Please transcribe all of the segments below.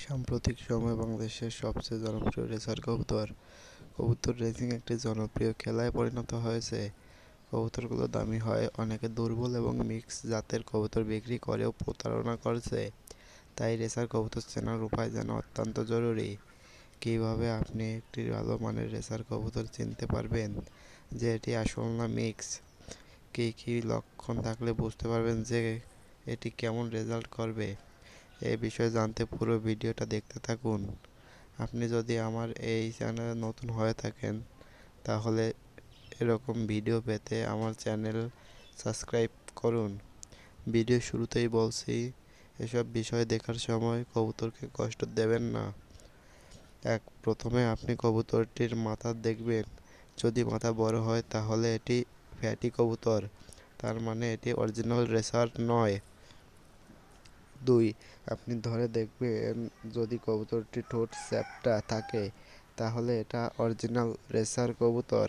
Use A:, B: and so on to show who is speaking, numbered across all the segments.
A: সাম্প্রতিক সময়ে বাংলাদেশের সবচেয়ে জনপ্রিয় রেসার কবুতর। কবুতর রেসিং একটি জনপ্রিয় খেলায় পরিণত হয়েছে। কবুতরগুলো দামি হয়, অনেকে দুর্বল এবং মিক্স জাতের কবুতর বিক্রি করেও প্রতারণা করছে। তাই রেসার কবুতর চেনার উপায় জানা অত্যন্ত জরুরি। কিভাবে আপনি একটি ভালো মানের রেসার কবুতর চিনতে পারবেন যে এটি আসল না মিক্স? কী কী লক্ষণ থাকলে বুঝতে পারবেন যে এটি কেমন রেজাল্ট করবে? এই বিষয়ে জানতে পুরো ভিডিওটা দেখতে থাকুন। আপনি যদি আমার এই চ্যানেলে নতুন হয়ে থাকেন তাহলে এরকম ভিডিও পেতে আমার চ্যানেল সাবস্ক্রাইব করুন। ভিডিও শুরুতেই বলছি, এসব বিষয় দেখার সময় কবুতরকে কষ্ট দেবেন না। প্রথমে আপনি কবুতরটির মাথা দেখবেন। যদি মাথা বড় হয় তাহলে এটি ফ্যাটি কবুতর, তার মানে এটি অরিজিনাল রেসার নয়। 2. আপনি ধরে দেখবেন, যদি কবুতরটির ঠোঁট চ্যাপ্টা থাকে তাহলে এটা অরিজিনাল রেসার কবুতর,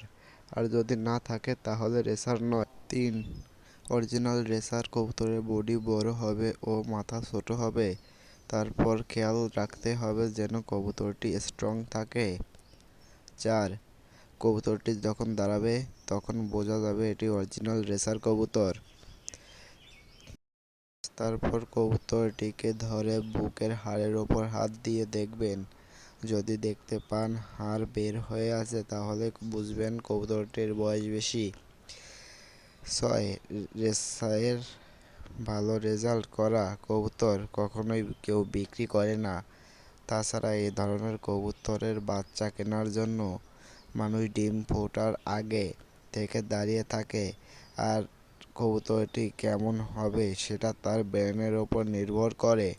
A: আর যদি না থাকে তাহলে রেসার নয়। 3. অরিজিনাল রেসার কবুতরের বডি বড় হবে ও মাথা ছোট হবে। তারপর খেয়াল রাখতে হবে যেন কবুতরটি স্ট্রং থাকে। 4. কবুতরটি যখন দাঁড়াবে তখন বোঝা যাবে এটি অরিজিনাল রেসার কবুতর। তারপর কবুতরটিকে ধরে বুকের হাড়ের ওপর হাত দিয়ে দেখবেন। যদি দেখতে পান হাড় বের হয়ে আছে তাহলে বুঝবেন কবুতরটির বয়স বেশি। 6. রেসায়ের ভালো রেজাল্ট করা কবুতর কখনোই কেউ বিক্রি করে না। তাছাড়া এই ধরনের কবুতরের বাচ্চা কেনার জন্য মানুষ ডিম ফোটার আগে থেকে দাঁড়িয়ে থাকে, আর কবুতরটি কেমন হবে সেটা তার ব্রেনের ওপর নির্ভর করে।